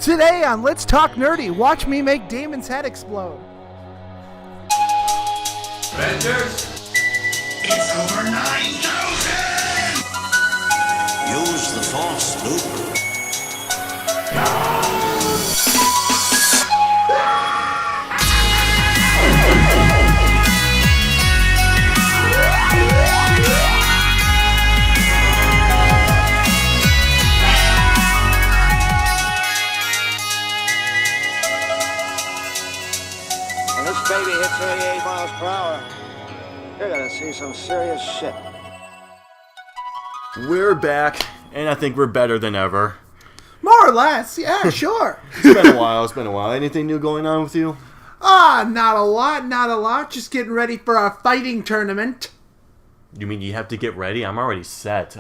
Today on Let's Talk Nerdy, watch me make Damon's head explode. Avengers, it's over 9,000! Use the Force, Luke. When this baby hits 88 miles per hour, you're gonna see some serious shit. We're back, and I think we're better than ever. More or less, yeah, sure. It's been a while. Anything new going on with you? Not a lot. Just getting ready for a fighting tournament. You mean you have to get ready? I'm already set.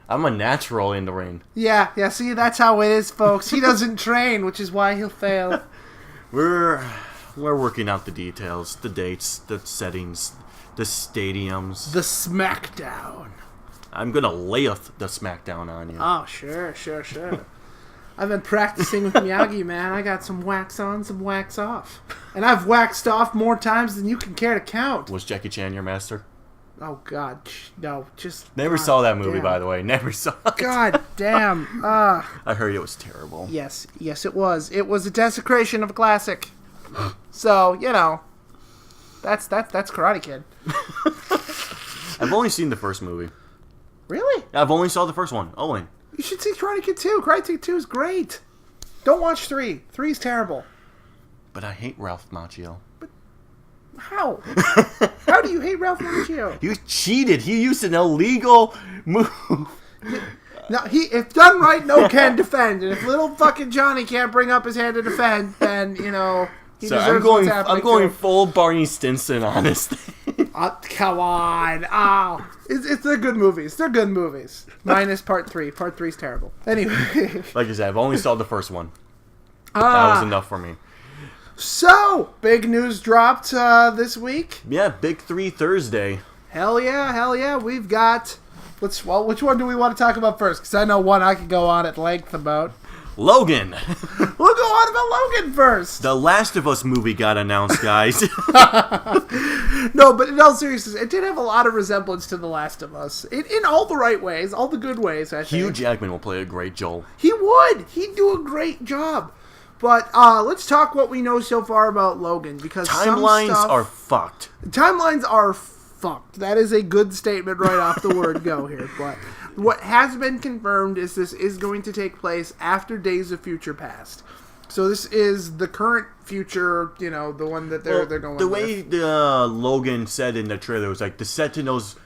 I'm a natural in the ring. Yeah, see, that's how it is, folks. He doesn't train, which is why he'll fail. We're working out the details, the dates, the settings, the stadiums. The SmackDown. I'm gonna lay the SmackDown on you. Oh, sure. I've been practicing with Miyagi, man. I got some wax on, some wax off. And I've waxed off more times than you can care to count. Was Jackie Chan your master? Oh, God. No, just... Never saw that movie, by the way. Never saw it. God damn. I heard it was terrible. Yes, it was. It was a desecration of a classic. So, you know, that's Karate Kid. I've only seen the first movie. Really? I've only saw the first one. Owen. You should see Karate Kid 2. Karate Kid 2 is great. Don't watch 3. 3 is terrible. But I hate Ralph Macchio. How? How do you hate Ralph Macchio? He cheated. He used an illegal move. Now, if done right, no can defend. And if little fucking Johnny can't bring up his hand to defend, then, you know, he deserves what's happening. I'm going full Barney Stinson on this thing. Come on. Oh. They're good movies. They're good movies. Minus part 3. Part 3 is terrible. Anyway. Like I said, I've only saw the first one. That was enough for me. So, big news dropped this week. Yeah, Big 3 Thursday. Hell yeah. We've got... which one do we want to talk about first? Because I know one I could go on at length about. Logan. We'll go on about Logan first. The Last of Us movie got announced, guys. No, but in all seriousness, it did have a lot of resemblance to The Last of Us. In all the right ways, all the good ways, I think. Hugh Jackman will play a great Joel. He would. He'd do a great job. But let's talk what we know so far about Logan, because timelines are fucked. Timelines are fucked. That is a good statement right off the word go here. But what has been confirmed is this is going to take place after Days of Future Past. So this is the current future, you know, the one that they're going the with. way Logan said in the trailer was like the Sentinels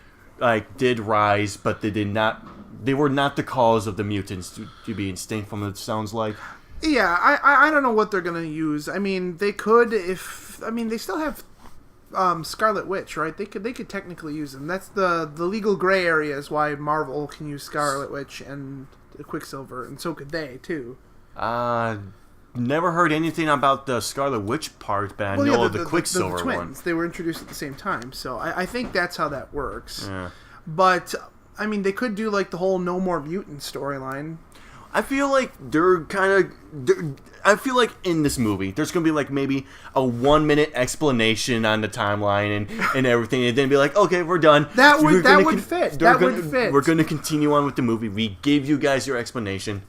did rise, but they were not the cause of the mutants to be extinct, from it sounds like. Yeah, I don't know what they're going to use. I mean, they could they still have Scarlet Witch, right? They could technically use them. That's the legal gray area is why Marvel can use Scarlet Witch and Quicksilver, and so could they, too. Never heard anything about the Scarlet Witch part, but I know of the Quicksilver the twins. one. They were introduced at the same time, so I think that's how that works. Yeah. But, I mean, they could do, like, the whole No More Mutant storyline. I feel like I feel like in this movie, there's going to be like maybe a 1-minute explanation on the timeline and everything, and then be like, okay, we're done. That would fit. We're going to continue on with the movie. We gave you guys your explanation.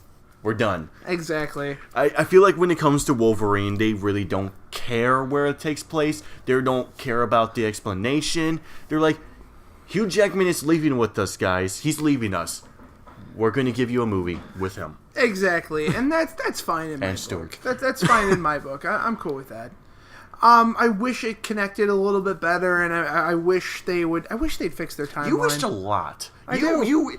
We're done. Exactly. I feel like when it comes to Wolverine, they really don't care where it takes place. They don't care about the explanation. They're like, Hugh Jackman is leaving with us, guys. He's leaving us. We're going to give you a movie with him. Exactly, and that's fine in my and book. Stewart. That's fine in my book. I'm cool with that. I wish it connected a little bit better, and I wish they would. I wish they'd fix their timeline. You wished a lot. I do.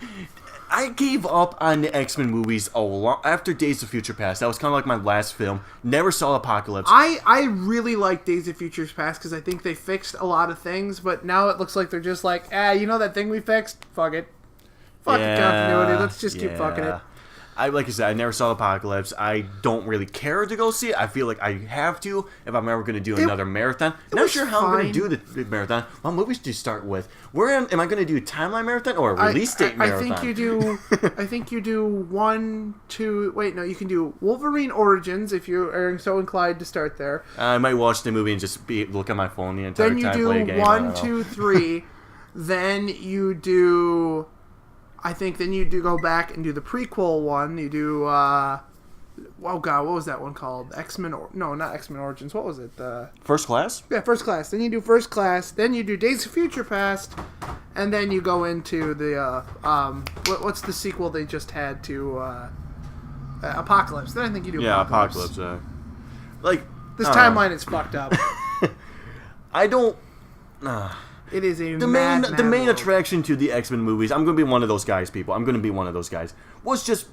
I gave up on the X-Men movies after Days of Future Past. That was kind of like my last film. Never saw Apocalypse. I really like Days of Future Past because I think they fixed a lot of things, but now it looks like they're just like, you know that thing we fixed? Fuck it. Fuck the continuity. Let's just keep fucking it. like I said, I never saw Apocalypse. I don't really care to go see it. I feel like I have to if I'm ever going to do another marathon. Not sure how I'm going to do the marathon. What movies do you start with? Am I going to do a timeline marathon or a release date marathon? I think you do. I think you do 1, 2. Wait, no, you can do Wolverine Origins if you are so inclined to start there. I might watch the movie and just look at my phone the entire then you time. do play a game. 1, 2, 3. Then you do. I think then you do go back and do the prequel one. You do, oh god, what was that one called? X-Men, no, not X-Men Origins. What was it? First Class? Yeah, First Class. Then you do First Class. Then you do Days of Future Past. And then you go into the, what's the sequel they just had to, Apocalypse. Then I think you do Apocalypse. Yeah, Apocalypse. This timeline is fucked up. I don't... It is a the main world. attraction to the X-Men movies, I'm going to be one of those guys, people. I'm going to be one of those guys. Was just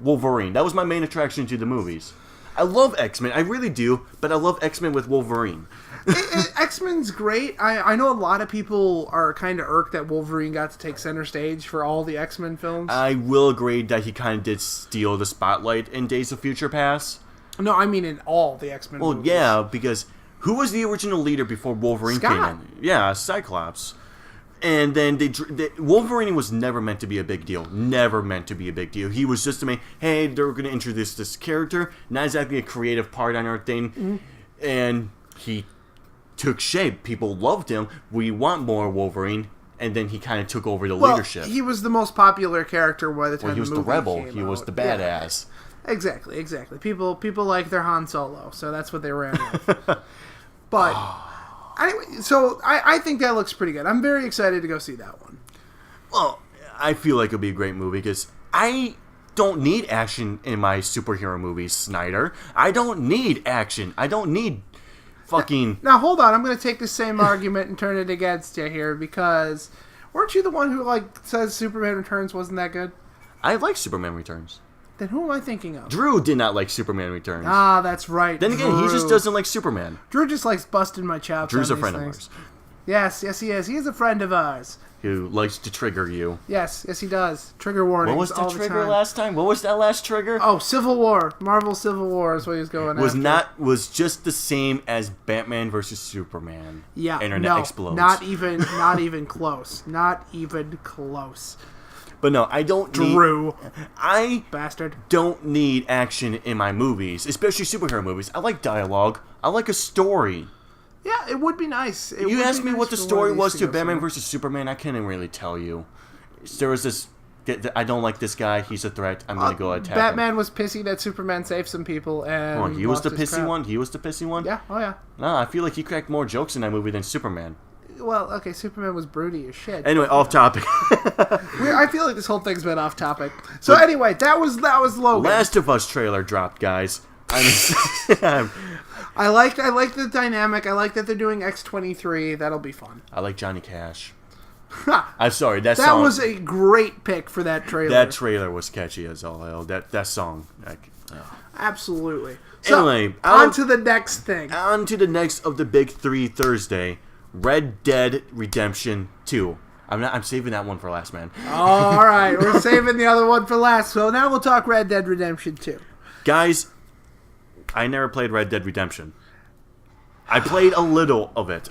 Wolverine. That was my main attraction to the movies. I love X-Men. I really do, but I love X-Men with Wolverine. X-Men's great. I know a lot of people are kind of irked that Wolverine got to take center stage for all the X-Men films. I will agree that he kind of did steal the spotlight in Days of Future Past. No, I mean in all the X-Men movies. Well, yeah, because... Who was the original leader before Wolverine came in? Yeah, Cyclops. And then Wolverine was never meant to be a big deal. Never meant to be a big deal. He was just hey, they're going to introduce this character. Not exactly a creative part on our thing. Mm-hmm. And he took shape. People loved him. We want more Wolverine. And then he kind of took over the leadership. He was the most popular character by the time he was the rebel. He was the badass. Yeah. Exactly. People like their Han Solo, so that's what they ran with. But anyway, so I think that looks pretty good. I'm very excited to go see that one. Well, I feel like it'll be a great movie because I don't need action in my superhero movies, Snyder. I don't need action. I don't need fucking... Now hold on. I'm going to take the same argument and turn it against you here because weren't you the one who says Superman Returns wasn't that good? I like Superman Returns. Then who am I thinking of? Drew did not like Superman Returns. Ah, that's right. Then again, he just doesn't like Superman. Drew just likes busting my chops. Drew's a friend of ours. Yes, he is. He is a friend of ours. Who likes to trigger you. Yes, he does. Trigger warnings. What was the trigger last time? What was that last trigger? Oh, Civil War. Marvel Civil War is what he was going after. Was just the same as Batman versus Superman. Yeah, Internet explodes. Not even close. Not even close. But no, I don't Drew. I bastard. Don't need action in my movies, especially superhero movies. I like dialogue. I like a story. Yeah, it would be nice. You asked me what the story was to Batman versus Superman, I can't really tell you. There was this... I don't like this guy. He's a threat. I'm going to go attack Batman him. was pissy that Superman saved some people and he was the pissy one? He was the pissy one? Yeah, oh yeah. No, I feel like he cracked more jokes in that movie than Superman. Well, okay, Superman was broody as shit. Anyway, off topic. I feel like this whole thing's been off topic. So anyway, that was Logan. Last of Us trailer dropped, guys. I like the dynamic. I like that they're doing X-23. That'll be fun. I like Johnny Cash. I'm sorry, that song was a great pick for that trailer. That trailer was catchy as all hell. That song. Absolutely. So, anyway, on to the next thing. On to the next of the big 3 Thursday. Red Dead Redemption 2. I'm saving that one for last, man. All right, we're saving the other one for last. So now we'll talk Red Dead Redemption 2. Guys, I never played Red Dead Redemption. I played a little of it.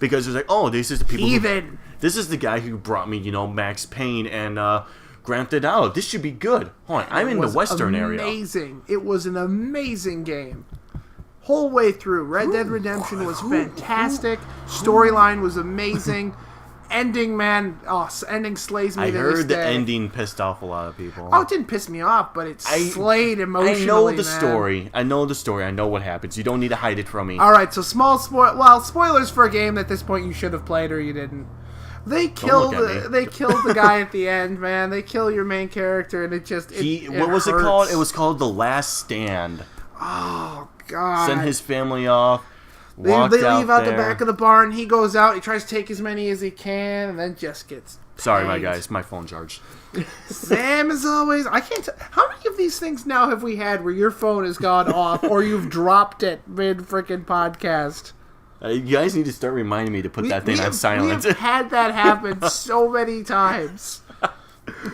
Because it's like, oh, this is the people. This is the guy who brought me, Max Payne and Grand Theft Auto. This should be good. Hold on, I'm in the Western area. Amazing. It was an amazing game. Whole way through, Red Dead Redemption was fantastic. Storyline was amazing. Ending, man, ending slays me. I heard the ending pissed off a lot of people. Oh, it didn't piss me off, but it slayed emotionally. I know the story. I know what happens. You don't need to hide it from me. All right, so spoilers for a game at this point you should have played or you didn't. They killed the guy at the end, man. They kill your main character, and it just what was it called? It was called The Last Stand. Oh God! Send his family off. They leave out the back of the barn. He goes out. He tries to take as many as he can, and then just gets. Sorry, my guys. My phone charged. Sam, as always, I can't. How many of these things now have we had where your phone has gone off or you've dropped it mid freaking podcast? You guys need to start reminding me to put that thing on silent. We've had that happen so many times.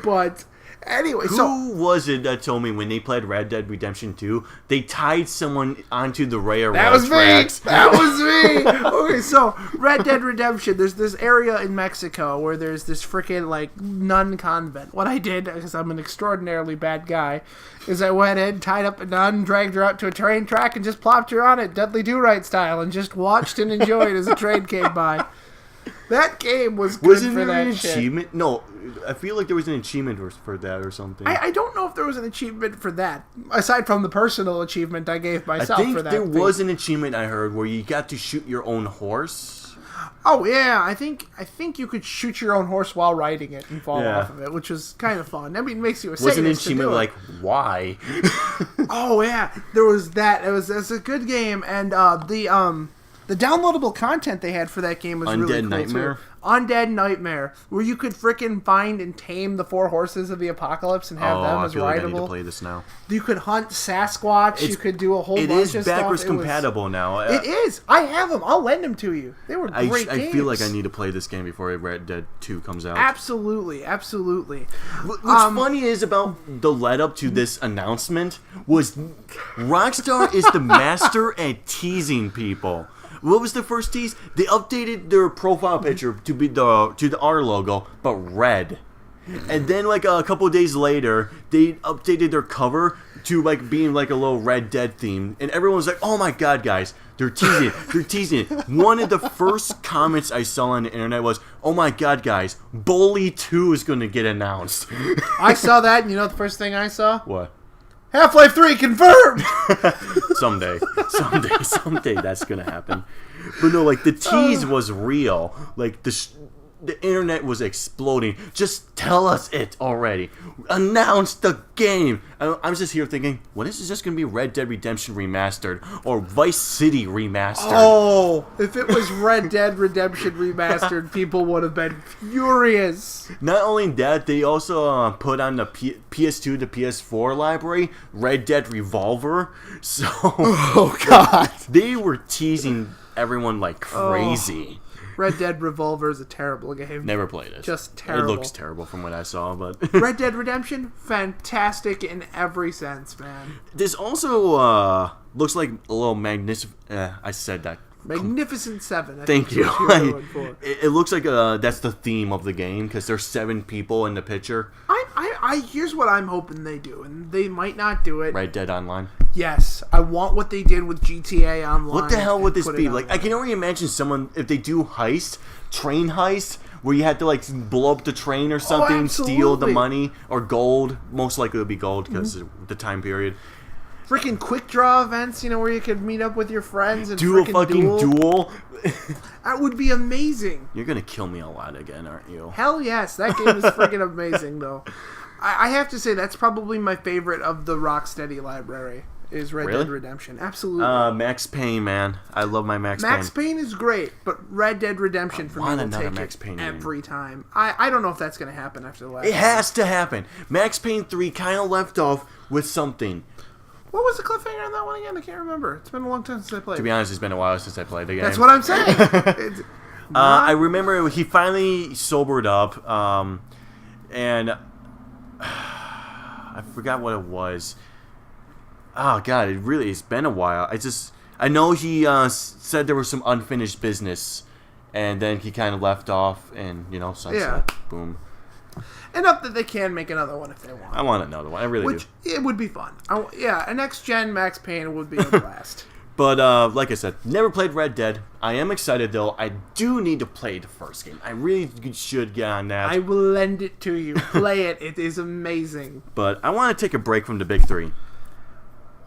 But Anyway, Who was it that told me when they played Red Dead Redemption 2, they tied someone onto the railroad tracks? That was me! Okay, so, Red Dead Redemption, there's this area in Mexico where there's this freaking, like, nun convent. What I did, because I'm an extraordinarily bad guy, is I went in, tied up a nun, dragged her out to a train track, and just plopped her on it, Dudley Do-Right style, and just watched and enjoyed as a train came by. That game was good Wasn't for there that an shit. achievement? No, I feel like there was an achievement for that or something. I don't know if there was an achievement for that, aside from the personal achievement I gave myself I think for that. there was an achievement I heard where you got to shoot your own horse. Oh yeah, I think you could shoot your own horse while riding it and fall Yeah. off of it, which was kind of fun. I mean, it makes you a Wasn't an sadist to achievement do it. like, why? Oh yeah, there was that. It's a good game, and the downloadable content they had for that game was really Undead cool Nightmare? too. Undead Nightmare, where you could frickin' find and tame the 4 horses of the apocalypse and have them I as feel like I need to rideable. play this now. You could hunt Sasquatch. You could do a whole bunch It is of stuff. backwards It was- compatible now. It is. I have them. I'll lend them to you. They were great games. I feel like I need to play this game before Red Dead 2 comes out. Absolutely, absolutely. What's funny is about the lead up to this announcement was Rockstar is the master at teasing people. What was the first tease? They updated their profile picture to be the R logo, but red. And then like a couple of days later, they updated their cover to like being like a little Red Dead theme, and everyone's like, "Oh my god, guys, they're teasing, they're teasing." One of the first comments I saw on the internet was, "Oh my god, guys, Bully 2 is going to get announced." I saw that, and you know the first thing I saw? What? Half-Life 3 confirmed! Someday that's gonna happen. But no, like the tease was real. Like the internet was exploding. Just tell us it already. Announce the game. I'm just here thinking, what is this just gonna be? Red Dead Redemption remastered or Vice City remastered? Oh, if it was Red Dead Redemption remastered, people would have been furious. Not only that, they also put on the PS2 to PS4 library Red Dead Revolver. So, Oh, God. they were teasing everyone like crazy. Red Dead Revolver is a terrible game. Never played it. Just terrible. It looks terrible from what I saw, but Red Dead Redemption, fantastic in every sense, man. this also looks like a little magnificent. I said that. Magnificent Seven. I Thank think you. is what you're going for. It looks like that's the theme of the game because there's 7 people in the picture. Here's what I'm hoping they do, and they might not do it. Red Dead Online. Yes, I want what they did with GTA Online. What the hell would and this put be? it Like, I online. can only imagine someone if they do train heist, where you had to like blow up the train or something, steal the absolutely. money or gold. Most likely it would be gold because of the time period. Freaking quick draw events, where you could meet up with your friends and Do a frickin' fucking duel. That would be amazing. You're gonna kill me a lot again, aren't you? Hell yes, that game is freaking amazing, though. I have to say, that's probably my favorite of the Rocksteady library, is Red Really? Dead Redemption. Absolutely. Max Payne, man. I love my Max Payne. Max Payne is great, but Red Dead Redemption for me want will another take Max it Payne game. every time. I don't know if that's going to happen after the last It one. has to happen. Max Payne 3 kind of left off with something. What was the cliffhanger on that one again? I can't remember. It's been a long time since I played. To be honest, it's been a while since I played the game. That's what I'm saying. It's- I remember he finally sobered up, and I forgot what it was. Oh god, it's been a while. I know he said there was some unfinished business, and then he kind of left off, and sunset. Yeah. Boom. Enough that they can make another one if they want. I want another one. I really Which, do. it would be fun. A next-gen Max Payne would be a blast. But like I said, never played Red Dead. I am excited though. I do need to play the first game. I really should get on that. I will lend it to you. Play it. It is amazing. But I want to take a break from the big 3.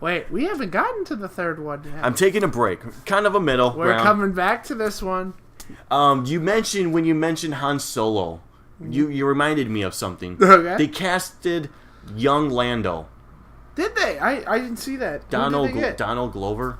Wait, we haven't gotten to the third one yet. I'm taking a break, kind of a middle We're ground. coming back to this one. When you mentioned Han Solo, you reminded me of something. Okay. They casted young Lando, Did they? I didn't see that. Who Donald did they get? Donald Glover.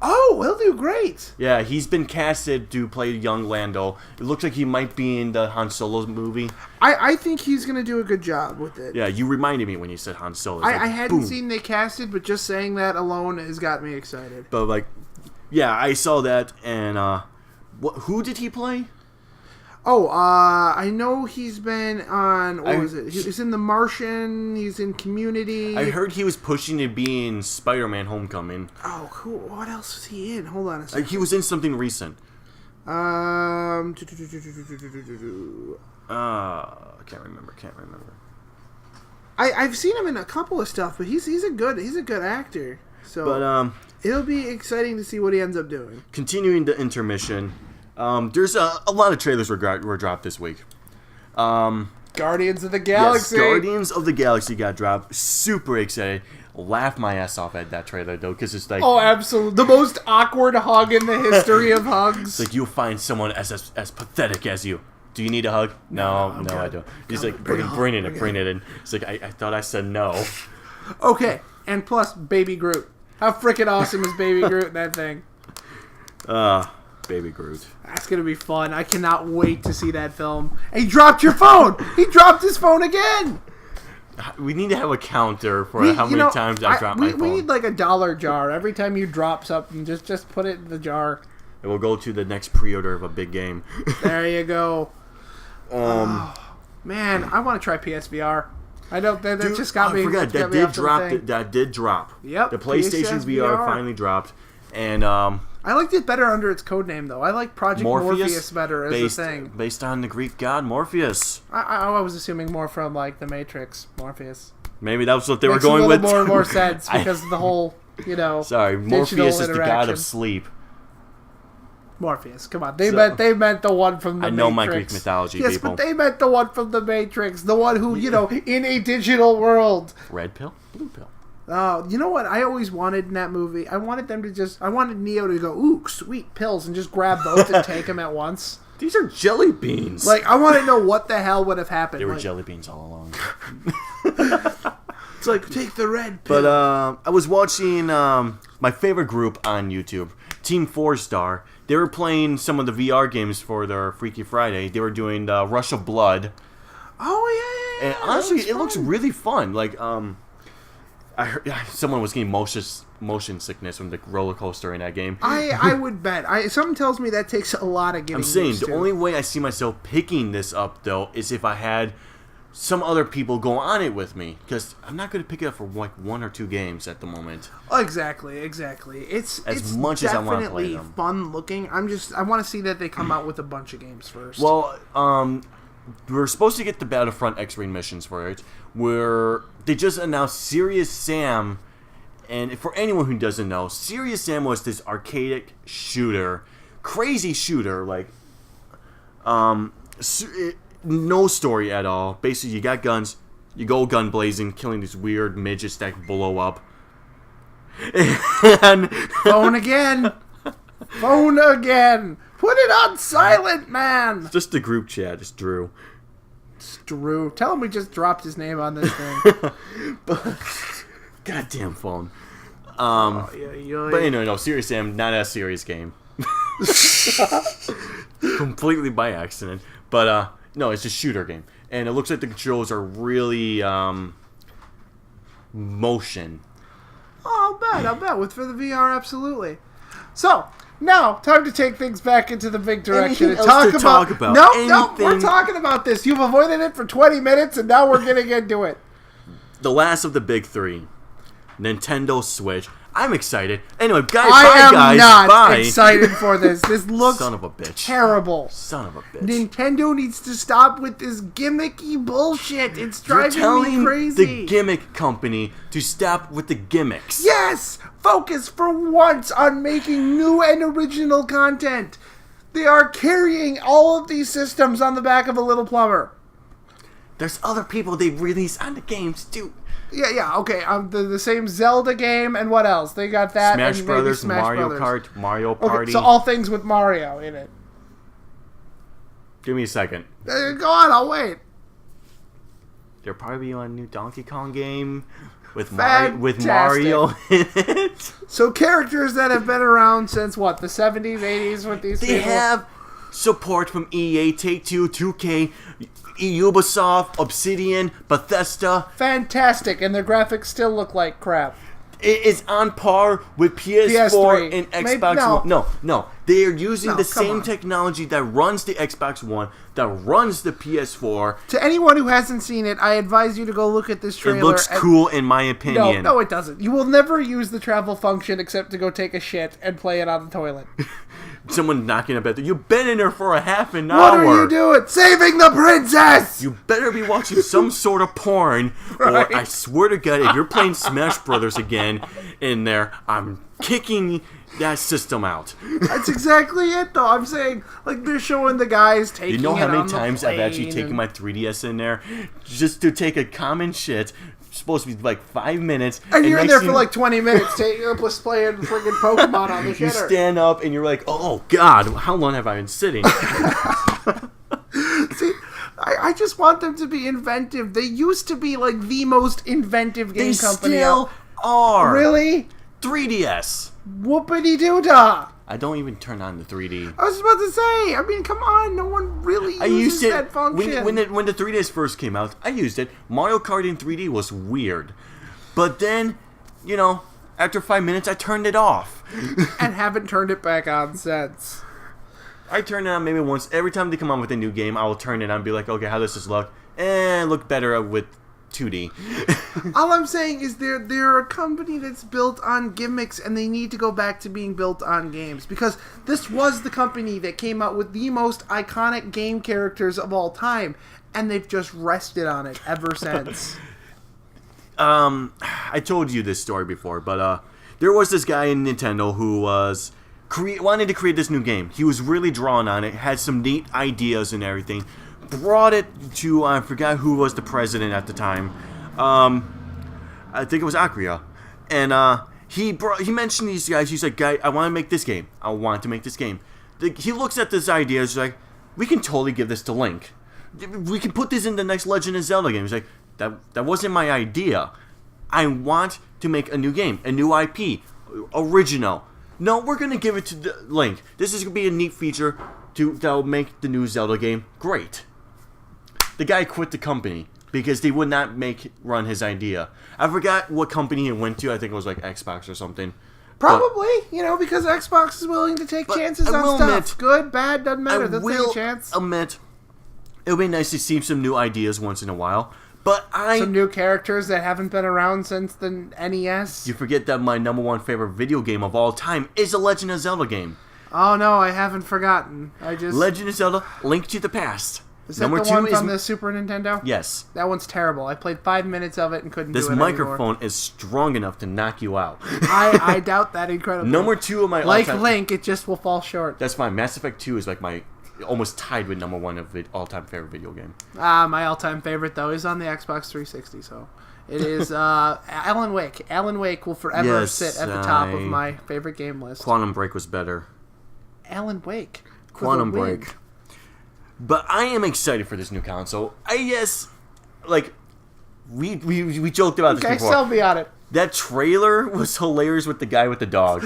Oh, he'll do great. Yeah, he's been casted to play young Lando. It looks like he might be in the Han Solo movie. I think he's going to do a good job with it. Yeah, you reminded me when you said Han Solo. It's I like, hadn't boom. seen they casted, but just saying that alone has got me excited. But like, yeah, I saw that, and who did he play? Oh, I know he's been on. What was it? He's in The Martian. He's in Community. I heard he was pushing to be in Spider-Man: Homecoming. Oh, cool. What else was he in? Hold on a second. He was in something recent. I Can't remember. I've seen him in a couple of stuff, but he's a good actor. So, But it'll be exciting to see what he ends up doing. continuing the intermission, there's a lot of trailers were dropped this week. Guardians of the Galaxy. Yes, Guardians of the Galaxy got dropped. Super excited. Laughed my ass off at that trailer though, because it's like, Oh, absolutely. The most awkward hug in the history of hugs. it's like you'll find someone as pathetic as you. Do you need a hug? No, I don't. He's like, bring it in. It's like, I thought I said no. Okay, and plus Baby Groot. How freaking awesome is Baby Groot in that thing? Baby Groot. That's gonna be fun. I cannot wait to see that film. And he dropped your phone. He dropped his phone again. We need to have a counter for how many times I dropped my phone. We need like a $1 jar. Every time you drop something, just put it in the jar. And we'll go to the next pre-order of a big game. There you go. Man, I want to try PSVR. I don't. That just got me. I forgot that did drop. That did drop. Yep. The PlayStation VR finally dropped, and I liked it better under its code name though. I like Project Morpheus better as a thing. Based on the Greek god Morpheus. I was assuming more from like the Matrix, Morpheus. Maybe that was what they were Makes going a with. little more and more sense because of the whole, Sorry, Morpheus is the god of sleep. Morpheus, come on. They meant the one from the Matrix. I know my Greek mythology, yes, people. But they meant the one from the Matrix. The one who, in a digital world. Red pill? Blue pill. You know what I always wanted in that movie? I wanted Neo to go, ooh, sweet pills, and just grab both and take them at once. These are jelly beans. Like, I want to know what the hell would have happened. They were jelly beans all along. It's like, take the red pill. But I was watching my favorite group on YouTube, Team 4-Star. They were playing some of the VR games for their Freaky Friday. They were doing Rush of Blood. Oh, yeah. And honestly, it looks really fun. Like, I heard someone was getting motion sickness from the roller coaster in that game. I would bet. Something tells me that takes a lot of getting I'm saying, used the to. only way I see myself picking this up, though, is if I had some other people go on it with me, because I'm not going to pick it up for like 1 or 2 games at the moment. Oh, exactly. It's much as I want to play them. Fun looking. I want to see that they come out with a bunch of games first. Well, we're supposed to get the Battlefront X-Ray missions for it, where they just announced Serious Sam. And for anyone who doesn't know, Serious Sam was this arcadic shooter, crazy shooter, like no story at all. Basically, you got guns, you go gun blazing, killing these weird midgets that blow up. And Phone again. Put it on silent, man. Just the group chat, it's Drew. It's Drew. Tell him we just dropped his name on this thing. But goddamn phone. Yeah. But anyway, no, Serious Sam, not a serious game. Completely by accident. But no, it's a shooter game. And it looks like the controls are really motion. Oh, I'll bet. For the VR, absolutely. So, now, time to take things back into the big direction Anything and else to talk about? No, we're talking about this. You've avoided it for 20 minutes, and now we're getting into it. The last of the big 3. Nintendo Switch. I'm excited. Anyway, guys, I am not bye. excited for this. This looks Son of a bitch. terrible. Son of a bitch. Nintendo needs to stop with this gimmicky bullshit. It's driving me crazy. The gimmick company to stop with the gimmicks. Yes! Focus for once on making new and original content. They are carrying all of these systems on the back of a little plumber. There's other people they release on the games too. Yeah, okay. The same Zelda game, and what else? They got that. Smash and Brothers, Smash Mario Brothers. Kart, Mario Party. Okay, so all things with Mario in it. Give me a second. Go on, I'll wait. There'll probably be a new Donkey Kong game with Fantastic. Mario in it. So characters that have been around since what, the 70s, 80s with these They people? have support from EA, Take-Two, 2K, Ubisoft, Obsidian, Bethesda. Fantastic, and their graphics still look like crap. It is on par with PS4 PS3. and Maybe- Xbox no. One. No. They are using No, the come same on. technology that runs the Xbox One, that runs the PS4. To anyone who hasn't seen it, I advise you to go look at this trailer. It looks and- cool in my opinion. No, it doesn't. You will never use the travel function except to go take a shit and play it on the toilet. Someone knocking up at the... You've been in there for a half an What hour. are you doing? Saving the princess! You better be watching some sort of porn, Right. or I swear to God, if you're playing Smash Brothers again in there, I'm kicking that system out. That's exactly it, though. I'm saying, like, they're showing the guys taking You know how it many on the times I've actually plane taken and- my 3DS in there just to take a common shit? Supposed to be like 5 minutes, And you're in next there thing for like 20 minutes just playing friggin' Pokemon on the you shitter. stand up and you're like, oh God, how long have I been sitting? See, I just want them to be inventive. They used to be like the most inventive game They company. still are. Really? 3DS. Whoopity doo dah. I don't even turn on the 3D. I was about to say. I mean, come on. No one really I uses used it that function. when the 3DS first came out. I used it. Mario Kart in 3D was weird, but then, you know, after 5 minutes, I turned it off. and haven't turned it back on since. I turn it on maybe once. Every time they come on with a new game, I will turn it on and be like, okay, how does this look? Look better with 2D. All I'm saying is they're a company that's built on gimmicks, and they need to go back to being built on games, because this was the company that came out with the most iconic game characters of all time, and they've just rested on it ever since. I told you this story before, but there was this guy in Nintendo who was wanted to create this new game. He was really drawn on it, had some neat ideas and everything. Brought it to, I forgot who was the president at the time. I think it was Acria. And he mentioned these guys. He's like, guy, I want to make this game. I want to make this game. He looks at this idea. He's like, we can totally give this to Link. We can put this in the next Legend of Zelda game. He's like, that wasn't my idea. I want to make a new game, a new IP, original. No, we're going to give it to Link. This is going to be a neat feature that'll make the new Zelda game great. The guy quit the company because they would not run his idea. I forgot what company he went to. I think it was like Xbox or something. Probably, because Xbox is willing to take But chances I on will stuff. admit- Good, bad, doesn't matter. I They'll take will a chance. admit, it would be nice to see some new ideas once in a while. But Some new characters that haven't been around since the NES. you forget that my number one favorite video game of all time is a Legend of Zelda game. Oh no, I haven't forgotten. Legend of Zelda: Link to the Past. Is that the one from the Super Nintendo? Yes. That one's terrible. I played 5 minutes of it and couldn't This do it microphone anymore. is strong enough to knock you out. I doubt that incredibly. Number 2 of my Like all-time... Link, it just will fall short. That's fine. Mass Effect 2 is like my... almost tied with number 1 of the all-time favorite video game. My all-time favorite, though, is on the Xbox 360, so... It is Alan Wake. Alan Wake will forever Yes, sit at the top of my favorite game list. Quantum Break was better. Alan Wake. for the Quantum win. Break. But I am excited for this new console. We joked about this Okay, before. sell me on it. That trailer was hilarious with the guy with the dog.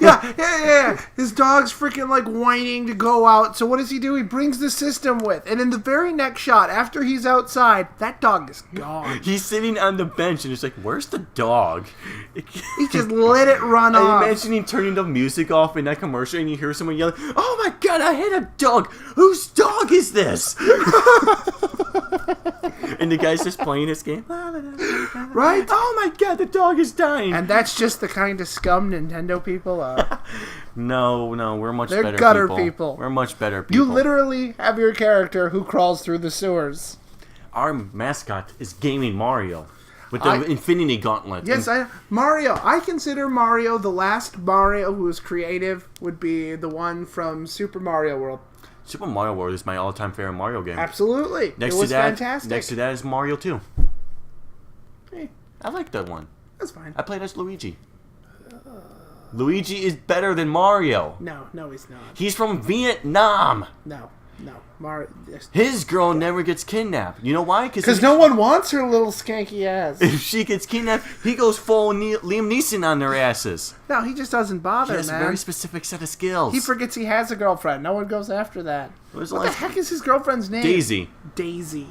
Yeah. His dog's freaking like whining to go out. So what does he do? He brings the system with. And in the very next shot, after he's outside, that dog is gone. He's sitting on the bench and it's like, where's the dog? He just let it run I off. imagine him turning the music off in that commercial and you hear someone yelling, oh my god, I hit a dog! Whose dog is this? And the guy's just playing his game. Right? Oh my god, the dog is dying! And that's just the kind of scum Nintendo people are. No, we're much They're better gutter people. people. We're much better people. You literally have your character who crawls through the sewers. Our mascot is Gaming Mario. With the Infinity Gauntlet. Yes, Mario. I consider Mario the last Mario who was creative would be the one from Super Mario World. Super Mario World is my all-time favorite Mario game. Absolutely. It was fantastic. Next to that is Mario 2. Hey, I like that one. that's fine. I played as Luigi. Luigi is better than Mario. No, he's not. He's from Vietnam. No. Mario. His girl never gets kidnapped. You know why? Because no one wants her little skanky ass. If she gets kidnapped, he goes full Liam Neeson on their asses. No, he just doesn't bother, He has man. a very specific set of skills. He forgets he has a girlfriend. No one goes after that. What was What the heck is his girlfriend's name? Daisy. Daisy.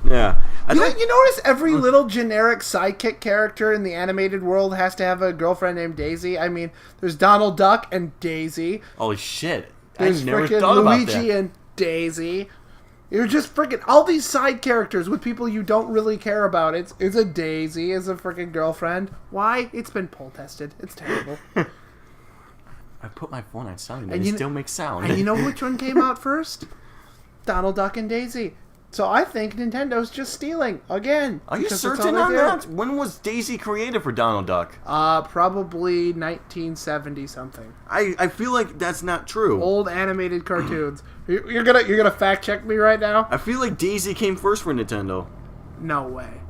Yeah. You notice every little generic sidekick character in the animated world has to have a girlfriend named Daisy? I mean, there's Donald Duck and Daisy. Holy shit. There's I never freaking thought about Luigi that. and Daisy. You're just freaking all these side characters with people you don't really care about. It's a Daisy as a freaking girlfriend. Why? It's been poll tested. It's terrible. I put my phone on silent and it still makes sound. And you know which one came out first? Donald Duck and Daisy. So I think Nintendo's just stealing again. Are you because that's certain all they on do. that? When was Daisy created for Donald Duck? Probably 1970 something. I feel like that's not true. Old animated cartoons. You're gonna fact check me right now? I feel like Daisy came first for Nintendo. No way.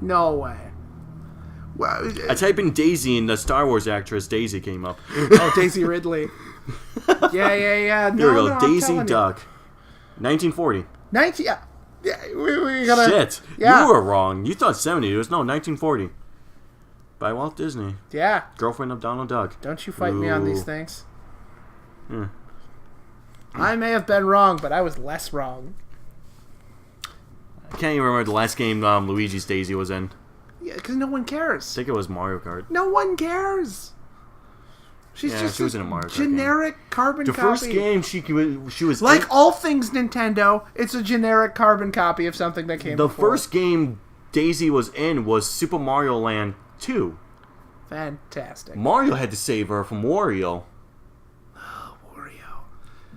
No way. Well, I type in Daisy and the Star Wars actress Daisy came up. oh, Daisy Ridley. Yeah. No, Here we go. no, I'm Daisy telling you. Duck. 1940. 19. Yeah, we gotta. Shit. Yeah. You were wrong. You thought 70. It was 1940. By Walt Disney. Yeah. Girlfriend of Donald Duck. Don't you fight me on these Ooh. things. Hmm. I may have been wrong, but I was less wrong. I can't even remember the last game Luigi's Daisy was in. Yeah, because no one I cares. think it was Mario Kart. No one cares. She's Yeah, just she was a in a Mario Kart generic carbon The copy. first game she was Like in, all things Nintendo, it's a generic carbon copy of something that came the before. first game Daisy was in was Super Mario Land 2. Fantastic. Mario had to save her from Wario. Wario.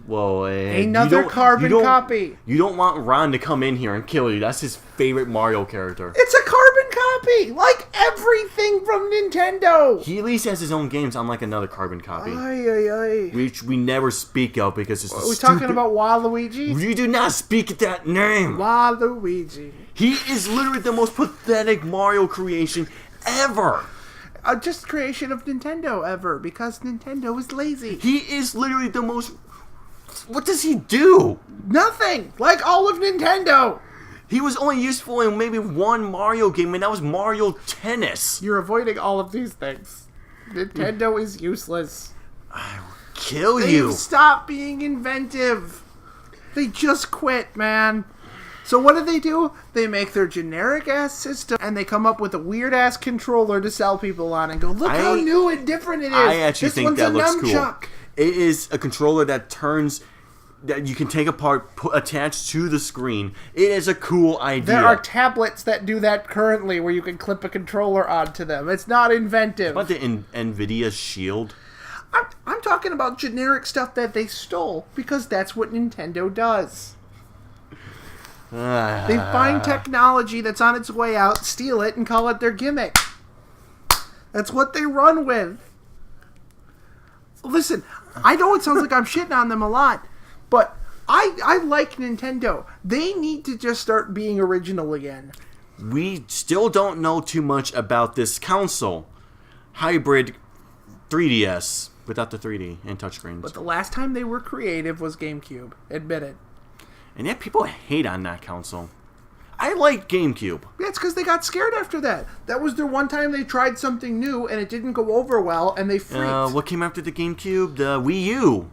Whoa, Another carbon copy. You don't want Ron to come in here and kill you. That's his favorite Mario character. It's a carbon copy, like everything from Nintendo. He at least has his own games, unlike another carbon copy, Ay. which we never speak of because it's Are we talking about Waluigi? You do not speak that name. Waluigi. He is literally the most pathetic Mario creation ever. Just creation of Nintendo ever, because Nintendo is lazy. He is literally the most... What does he do? Nothing! Like all of Nintendo! He was only useful in maybe one Mario game, and that was Mario Tennis. You're avoiding all of these things. Nintendo is useless. Kill They've you. stopped being inventive. They just quit, man. So what do? They make their generic-ass system, and they come up with a weird-ass controller to sell people on and go, look how new and different it is. I actually this think one's that a looks nunchuck. cool. It is a controller that turns... that you can take apart, attached to the screen. It is a cool idea. There are tablets that do that currently, where you can clip a controller onto them. It's not inventive. What about the NVIDIA Shield? I'm talking about generic stuff that they stole, because that's what Nintendo does. They find technology that's on its way out, steal it, and call it their gimmick. That's what they run with. Listen, I know it sounds like I'm shitting on them a lot, but I like Nintendo. They need to just start being original again. We still don't know too much about this console. Hybrid 3DS, without the 3D and touchscreens. But the last time they were creative was GameCube. Admit it. And yet people hate on that console. I like GameCube. Yeah, it's because they got scared after that. That was their one time they tried something new, and it didn't go over well, and they freaked. What came after the GameCube? The Wii U.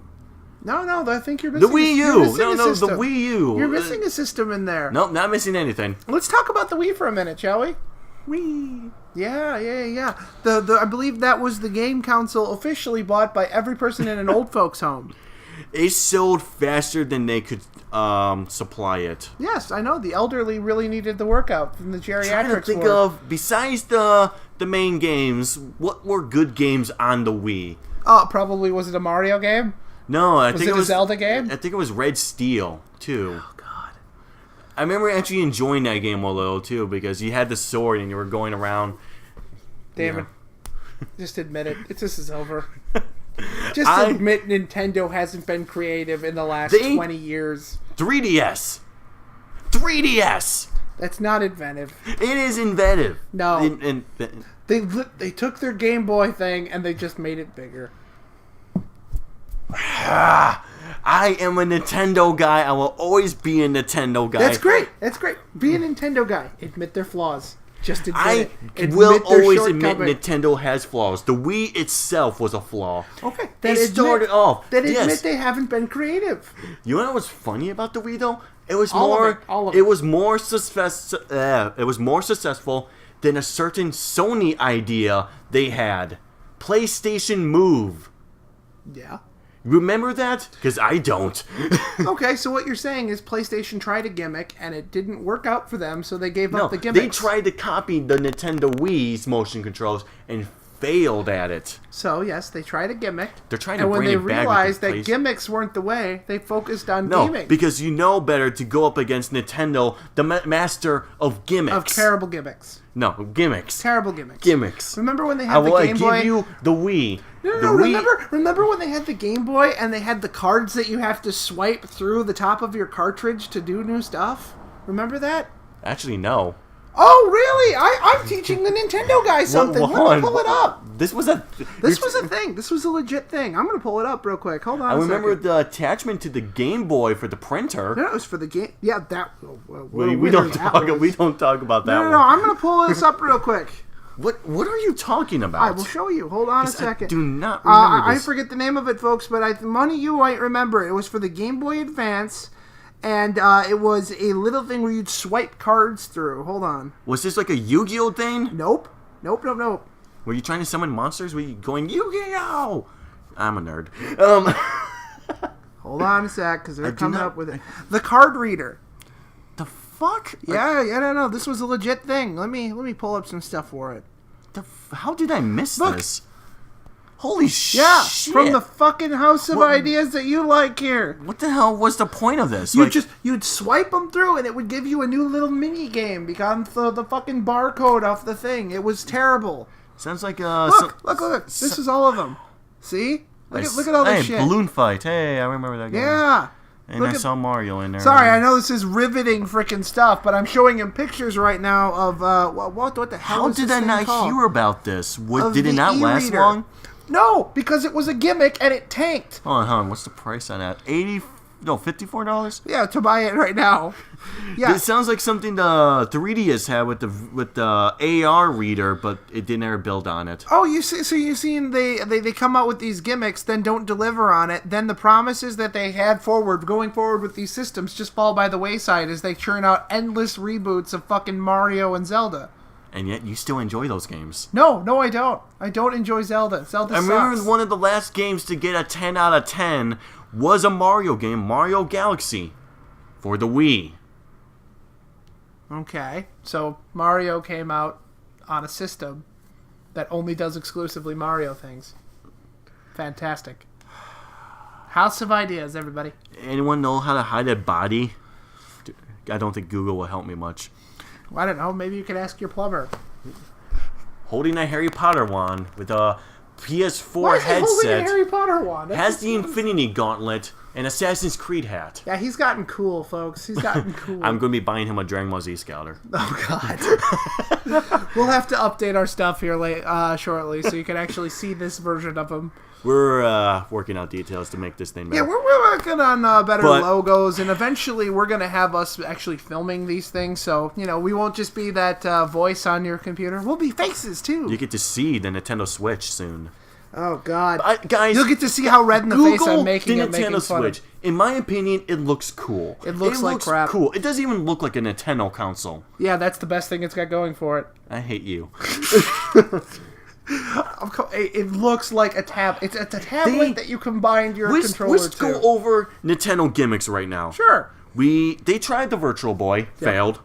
No, I think you're The missing Wii you're U. missing No, a the system. Wii U. You're missing a system in there. Nope, not missing anything. Let's talk about the Wii for a minute, shall we? Wii. Yeah. The I believe that was the game console officially bought by every person in an old folks' home. It sold faster than they could supply it. Yes, I know. The elderly really needed the workout from the Trying to geriatrics think ward. of, besides the main games, what were good games on the Wii? Oh, probably was it a Mario game? No, I think it it a was Zelda game? I think it was Red Steel too. Oh God. I remember actually enjoying that game a little too because you had the sword and you were going around. Damn Yeah. it. Just admit it. This is over. Just admit Nintendo hasn't been creative in the last 20 years. 3DS. That's not inventive. It is inventive. No. They took their Game Boy thing and they just made it bigger. I am a Nintendo guy. I will always be a Nintendo guy. That's great. Be a Nintendo guy. Admit their flaws. Just admit I it. Admit will their always admit shortcoming. Nintendo has flaws. The Wii itself was a flaw. Okay. They started off. Then yes. admit they haven't been creative. You know what's funny about the Wii though? It was All of more. it, all of it it. was more It was more successful than a certain Sony idea they had. PlayStation Move. Yeah. Remember that? Because I don't. Okay, so what you're saying is PlayStation tried a gimmick and it didn't work out for them, so they gave No, up the gimmicks. they tried to copy the Nintendo Wii's motion controls and failed at it. So yes, they tried a gimmick. They're trying to and when bring they it back with realized the that place- gimmicks weren't the way, they focused on No, gaming. because you know better to go up against Nintendo, the master of gimmicks. Of terrible gimmicks. No, gimmicks. Terrible gimmicks. Gimmicks. Remember when they I had the will Game Boy? give you the Wii. No, The no, Wii- remember when they had the Game Boy and they had the cards that you have to swipe through the top of your cartridge to do new stuff? Remember that? Actually, no. Oh, really? I'm teaching the Nintendo guy something. Hold Let on. me pull it up. This was a. This was a thing. This was a legit thing. I'm going to pull it up real quick. Hold on I a remember second. the attachment to the Game Boy for the printer. No, it was for the game. Yeah, that... what a We winner don't that talk. was. We don't talk about that No, one. I'm going to pull this up real quick. What are you talking about? I will show you. Hold on a 'Cause second. I do not remember I this. forget the name of it, folks, but money you might remember. It was for the Game Boy Advance, and it was a little thing where you'd swipe cards through. Hold on. Was this like a Yu-Gi-Oh thing? Nope. Were you trying to summon monsters? Were you going Yu-Gi-Oh? I'm a nerd. Hold on a sec, because they're do coming not- up with it. The card reader. The fuck? Yeah, no. This was a legit thing. Let me pull up some stuff for it. How did I miss Look. this? Holy Yeah, shit! from the fucking house of What- ideas that you like here. What the hell was the point of this? You'd swipe them through and it would give you a new little mini game because the fucking barcode off the thing. It was terrible. sounds like Look. This is all of them. See? Look at all this shit. Balloon fight. Hey, I remember that game. Yeah. And Look I at- saw Mario in there. Sorry, I know this is riveting freaking stuff, but I'm showing him pictures right now of what the hell How is did this I thing not called? hear about this? Of Did it the not last e-reader. long? No, because it was a gimmick and it tanked. Hold on. What's the price on that? $54? Yeah, to buy it right now. Yeah. It sounds like something the 3DS had with the AR reader, but it didn't ever build on it. Oh, you see, so you've seen they come out with these gimmicks, then don't deliver on it. Then the promises that they had going forward with these systems just fall by the wayside as they churn out endless reboots of fucking Mario and Zelda. And yet you still enjoy those games. No, I don't. I don't enjoy Zelda. Zelda I remember sucks. one of the last games to get a 10 out of 10 was a Mario game, Mario Galaxy, for the Wii. Okay, so Mario came out on a system that only does exclusively Mario things. Fantastic. House of ideas, everybody. Anyone know how to hide a body? I don't think Google will help me much. I don't know. Maybe you could ask your plumber. Holding a Harry Potter wand with a PS4 Why is he holding a headset, Harry Potter wand? has the Infinity Gauntlet, and Assassin's Creed hat. Yeah, he's gotten cool, folks. He's gotten cool. I'm going to be buying him a Dragon Ball Z Scouter. Oh God. We'll have to update our stuff here shortly, so you can actually see this version of him. We're working out details to make this thing better. Yeah, we're working on better But- logos, and eventually we're gonna have us actually filming these things. So we won't just be that voice on your computer. We'll be faces too. You get to see the Nintendo Switch soon. Oh God, Guys, you'll get to see how red in the face I'm making the it, making Nintendo fun of. Switch. In my opinion, it looks cool. It looks like crap. Cool. It doesn't even look like a Nintendo console. Yeah, that's the best thing it's got going for it. I hate you. It looks like a tab. It's a tablet that you combined your controller Let's to. go over Nintendo gimmicks right now. Sure. They tried the Virtual Boy, failed.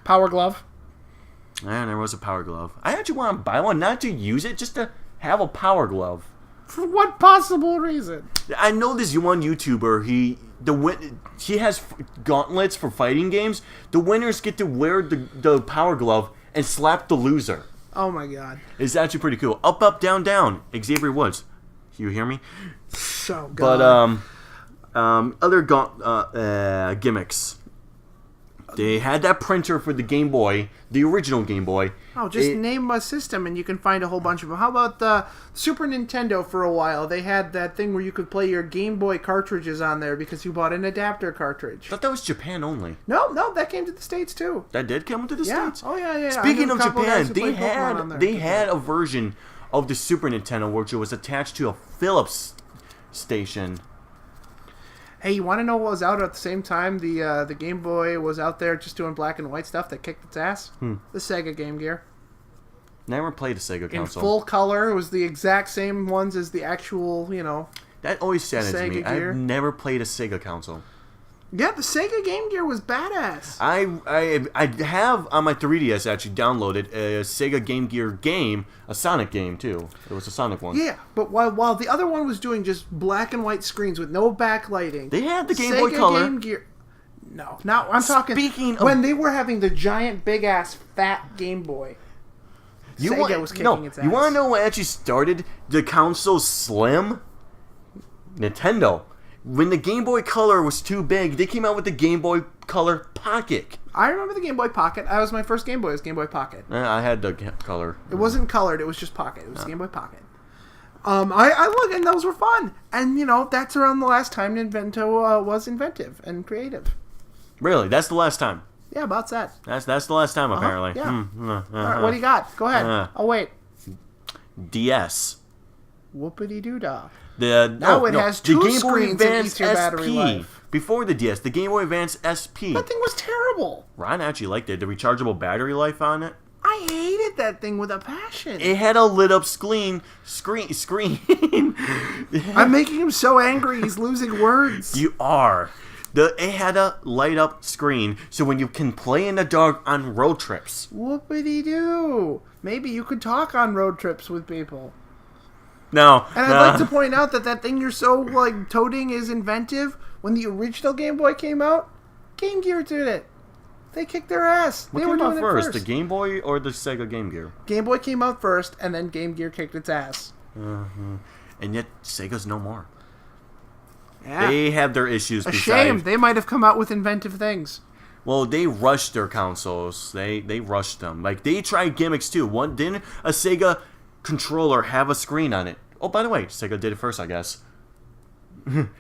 Power glove. And there was a Power Glove. I actually want to buy one, not to use it, just to have a Power Glove. For what possible reason? I know this one YouTuber. He has gauntlets for fighting games. The winners get to wear the Power Glove and slap the loser. Oh my God. It's actually pretty cool. Up, up, down, down. Xavier Woods. You hear me? So God. But other gimmicks. They had that printer for the Game Boy, the original Game Boy. Oh, just name a system and you can find a whole bunch of them. How about the Super Nintendo for a while? They had that thing where you could play your Game Boy cartridges on there because you bought an adapter cartridge. I thought that was Japan only. No, that came to the States too. That did come to the Yeah. States? Oh, yeah. Speaking I of knew a couple Japan, guys who they played Pokemon on there. had a version of the Super Nintendo which was attached to a Philips station. Hey, you want to know what was out at the same time the Game Boy was out there just doing black and white stuff that kicked its ass? The Sega Game Gear. Never played a Sega console. In full color. It was the exact same ones as the actual, That always saddens me. Sega Gear. I've never played a Sega console. Yeah, the Sega Game Gear was badass. I have on my 3DS actually downloaded a Sega Game Gear game, a Sonic game too. It was a Sonic one. Yeah, but while the other one was doing just black and white screens with no backlighting, They had the Game Sega Boy Color. Game Gear. No, I'm talking. Speaking of- when they were having the giant, big ass, fat Game Boy. Sega was kicking its ass. You want to know what actually started the console slim? Nintendo. When the Game Boy Color was too big, they came out with the Game Boy Color Pocket. I remember the Game Boy Pocket. That was my first Game Boy. It was Game Boy Pocket. I had the color. It wasn't colored. It was just Pocket. It was Game Boy Pocket. I look, and those were fun. And, that's around the last time Nintendo was inventive and creative. Really? That's the last time? Yeah, about that. That's the last time, apparently. Yeah. All right, what do you got? Go ahead. I'll wait. DS. Whoopity-doo-dah. Now it has two screens and eats your battery life. Before the DS, the Game Boy Advance SP. That thing was terrible. Ron actually liked it. The rechargeable battery life on it. I hated that thing with a passion. It had a lit up screen. I'm making him so angry he's losing words. You are. It had a light up screen, so when you can play in the dark on road trips. Whoopity-doo. Maybe you could talk on road trips with people. No. And I'd like to point out that thing you're so, toting is inventive. When the original Game Boy came out, Game Gear did it. They kicked their ass. What they were came out doing first, it the Game Boy or the Sega Game Gear? Game Boy came out first, and then Game Gear kicked its ass. And yet, Sega's no more. Yeah. They have their issues. A shame. They might have come out with inventive things. Well, they rushed their consoles. They rushed them. They tried gimmicks too. Didn't a Sega controller have a screen on it? Oh, by the way, Sega did it first, I guess.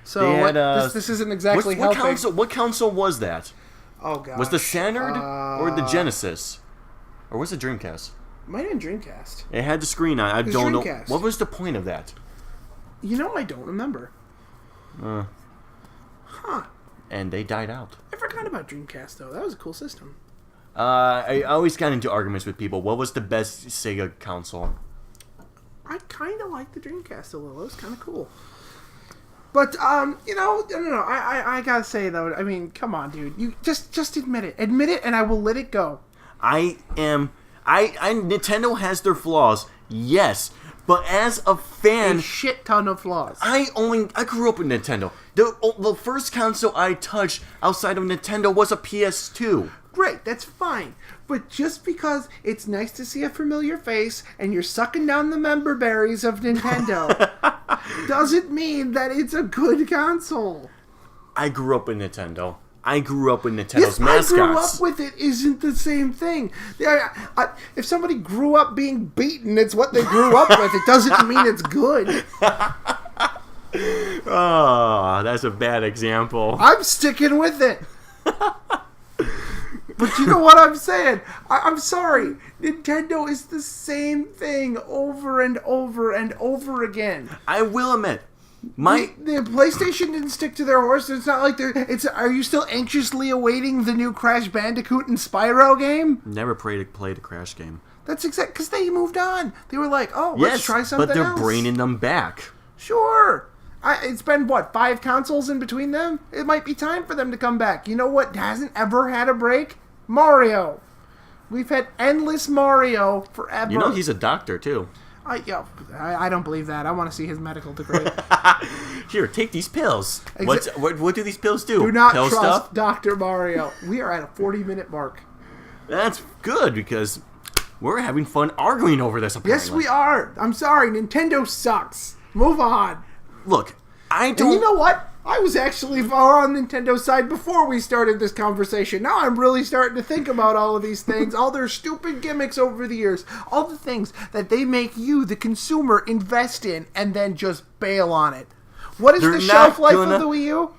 So this isn't exactly helping. What console was that? Oh god. Was the Standard or the Genesis? Or was it Dreamcast? Might have been Dreamcast. It had the screen on it. I was don't know. Dreamcast. What was the point of that? I don't remember. And they died out. I forgot about Dreamcast, though. That was a cool system. I always got into arguments with people. What was the best Sega console? I kind of liked the Dreamcast a little. It was kind of cool. But, I don't know. I gotta say, though, I mean, come on, dude. You just admit it. Admit it, and I will let it go. Nintendo has their flaws, yes. But as a fan... A shit ton of flaws. I grew up with Nintendo. The first console I touched outside of Nintendo was a PS2. Great, that's fine. But just because it's nice to see a familiar face and you're sucking down the member berries of Nintendo doesn't mean that it's a good console. I grew up with Nintendo. I grew up with Nintendo's mascots. I grew up with it isn't the same thing. If somebody grew up being beaten, it's what they grew up with. It doesn't mean it's good. Oh, that's a bad example. I'm sticking with it. But you know what I'm saying? I'm sorry. Nintendo is the same thing over and over and over again. I will admit, the PlayStation didn't stick to their horse. It's not like are you still anxiously awaiting the new Crash Bandicoot and Spyro game? Never played a Crash game. That's exact because they moved on. They were like, oh, let's try something else. But they're bringing them back. Sure. It's been, 5 consoles in between them? It might be time for them to come back. You know what hasn't ever had a break? Mario. We've had endless Mario forever. You know he's a doctor, too. I don't believe that. I want to see his medical degree. Here, take these pills. What do these pills do? Do not Pill trust stuff? Dr. Mario. We are at a 40-minute mark. That's good, because we're having fun arguing over this, apparently. Yes, we are. I'm sorry. Nintendo sucks. Move on. Look, I don't... And you know what? I was actually on Nintendo's side before we started this conversation. Now I'm really starting to think about all of these things, all their stupid gimmicks over the years, all the things that they make you, the consumer, invest in and then just bail on it. What is the shelf life of the Wii U?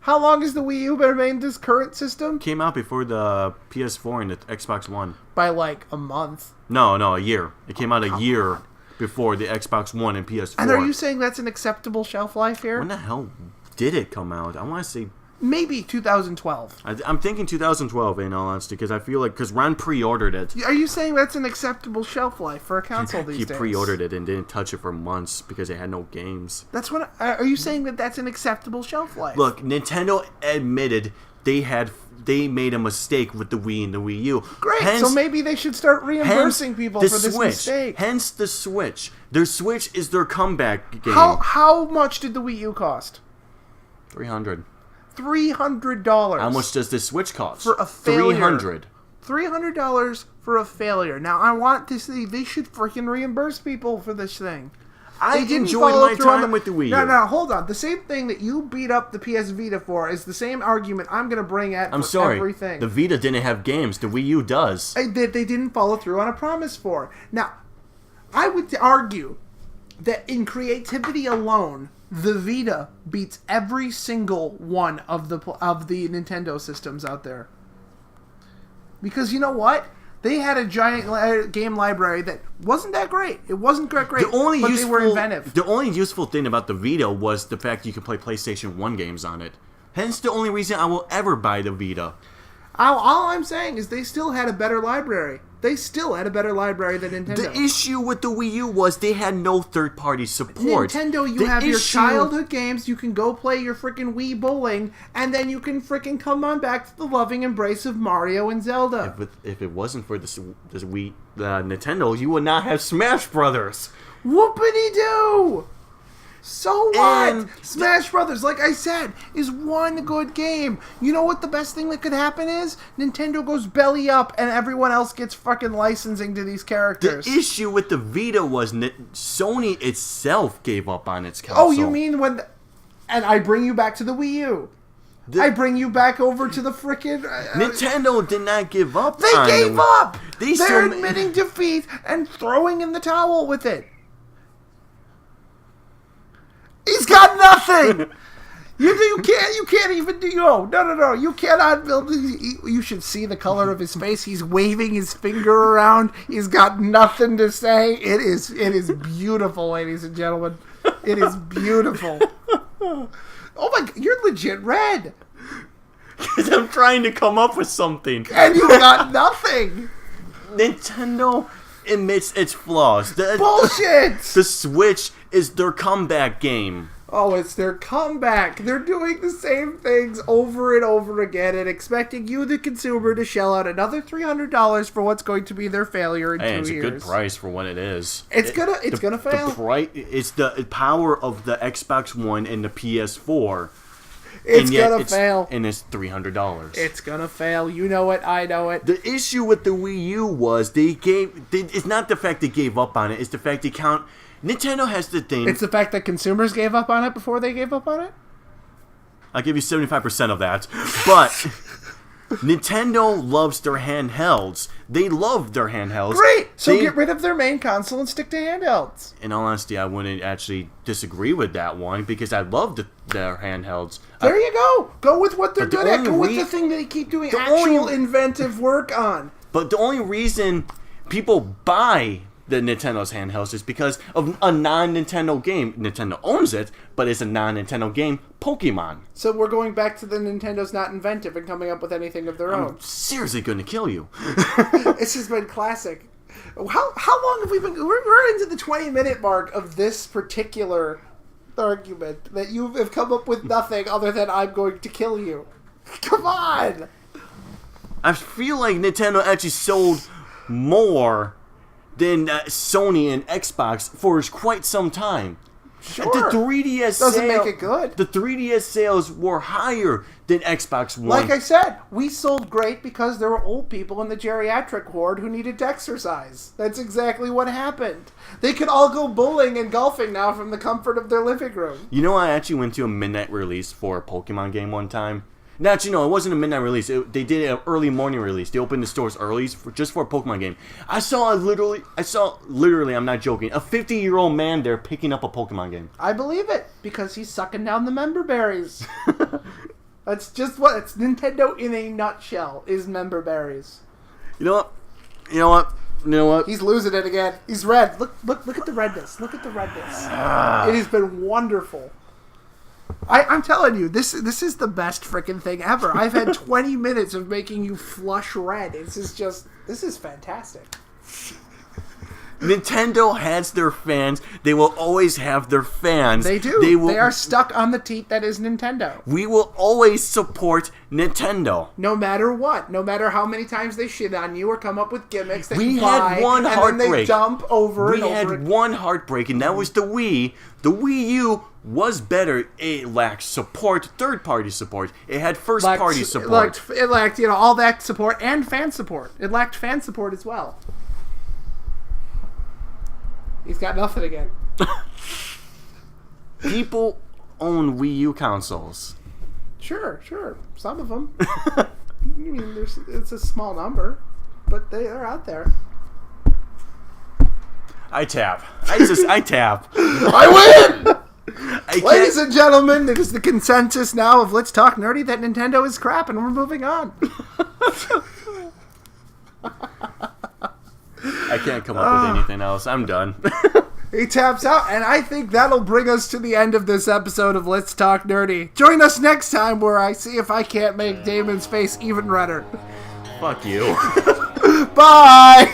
How long has the Wii U remained this current system? Came out before the PS4 and the Xbox One. By a month. No, a year. It came out a year before the Xbox One and PS4. And are you saying that's an acceptable shelf life here? When the hell did it come out? I want to say Maybe 2012. I'm thinking 2012 in all honesty, because I feel like because Ron pre-ordered it. Are you saying that's an acceptable shelf life for a console these days? He pre-ordered it and didn't touch it for months because it had no games. That's what. Are you saying that that's an acceptable shelf life? Look, Nintendo admitted they made a mistake with the Wii and the Wii U. Great, so maybe they should start reimbursing people for this mistake. Hence the Switch. Their Switch is their comeback game. How much did the Wii U cost? $300. $300. How much does this Switch cost? For a failure. $300. $300 for a failure. Now, I want to see, they should freaking reimburse people for this thing. I enjoyed my time with the Wii U. No, hold on. The same thing that you beat up the PS Vita for is the same argument I'm going to bring at everything. The Vita didn't have games. The Wii U does. They didn't follow through on a promise for. Now, I would argue that in creativity alone, the Vita beats every single one of the Nintendo systems out there. Because you know what? They had a giant game library that wasn't that great. It wasn't that great, but they were inventive. The only useful thing about the Vita was the fact you could play PlayStation 1 games on it. Hence the only reason I will ever buy the Vita. All I'm saying is they still had a better library. They still had a better library than Nintendo. The issue with the Wii U was they had no third-party support. Nintendo, you have your childhood games, you can go play your freaking Wii bowling, and then you can freaking come on back to the loving embrace of Mario and Zelda. If it wasn't for this Wii Nintendo, you would not have Smash Brothers. Whoopity-doo! So what? Smash Brothers, like I said, is one good game. You know what the best thing that could happen is? Nintendo goes belly up and everyone else gets fucking licensing to these characters. The issue with the Vita was Sony itself gave up on its console. Oh, you mean when... And I bring you back to the Wii U. I bring you back over to the frickin'... Nintendo did not give up. They gave up! They're admitting defeat and throwing in the towel with it. He's got nothing. You can't even do. No. You cannot build. You should see the color of his face. He's waving his finger around. He's got nothing to say. It is beautiful, ladies and gentlemen. It is beautiful. Oh my! You're legit red. Because I'm trying to come up with something, and you got nothing. Nintendo admits its flaws. Bullshit. The Switch is their comeback game. Oh, it's their comeback. They're doing the same things over and over again and expecting you, the consumer, to shell out another $300 for what's going to be their failure in 2 years. It's a good price for what it is. It's gonna fail. It's the power of the Xbox One and the PS4. It's gonna fail. And it's $300. It's gonna fail. You know it. I know it. The issue with the Wii U was it's not the fact they gave up on it. It's the fact Nintendo has the thing. It's the fact that consumers gave up on it before they gave up on it? I'll give you 75% of that. But Nintendo loves their handhelds. They love their handhelds. Great! So get rid of their main console and stick to handhelds. In all honesty, I wouldn't actually disagree with that one because I love their handhelds. There you go. Go with what they're good at. Go with the thing they keep doing actual inventive work on. But the only reason people buy the Nintendo's handhelds is because of a non-Nintendo game. Nintendo owns it, but it's a non-Nintendo game, Pokemon. So we're going back to the Nintendo's not inventive and coming up with anything of their own. I'm seriously going to kill you. This has been classic. How long have we been... We're into the 20-minute mark of this particular argument that you have come up with nothing other than I'm going to kill you. Come on! I feel like Nintendo actually sold more than Sony and Xbox for quite some time. Sure. The 3DS doesn't make it good. The 3DS sales were higher than Xbox One. Like I said, we sold great because there were old people in the geriatric ward who needed to exercise. That's exactly what happened. They could all go bowling and golfing now from the comfort of their living room. You know, I actually went to a midnight release for a Pokemon game one time. No, actually, no, it wasn't a midnight release. They did an early morning release. They opened the stores early just for a Pokemon game. I saw literally, I'm not joking, a 50-year-old man there picking up a Pokemon game. I believe it, because he's sucking down the member berries. That's just what, it's Nintendo in a nutshell, is member berries. You know what? He's losing it again. He's red. Look at the redness. Look at the redness. It has been wonderful. I'm telling you, this is the best freaking thing ever. I've had 20 minutes of making you flush red. This is fantastic. Nintendo has their fans. They will always have their fans. They do. They are stuck on the teat that is Nintendo. We will always support Nintendo. No matter what. No matter how many times they shit on you or come up with gimmicks that We you had buy, one and heartbreak. then they dump over We and over had again. one heartbreak, and that was the Wii. The Wii U was better. It lacked support, third-party support. It had first-party support. It lacked, all that support and fan support. It lacked fan support as well. He's got nothing again. People own Wii U consoles. Sure. Some of them. I mean, it's a small number, but they're out there. I tap. I tap. I win! I Ladies can't- and gentlemen, it is the consensus now of Let's Talk Nerdy that Nintendo is crap, and we're moving on. I can't come up with anything else. I'm done. He taps out, and I think that'll bring us to the end of this episode of Let's Talk Nerdy. Join us next time where I see if I can't make Damon's face even redder. Fuck you. Bye!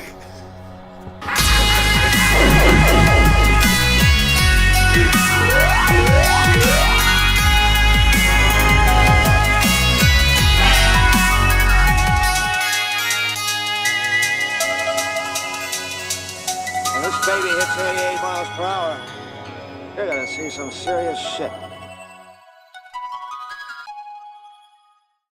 When this baby hits 88 miles per hour, you're gonna see some serious shit.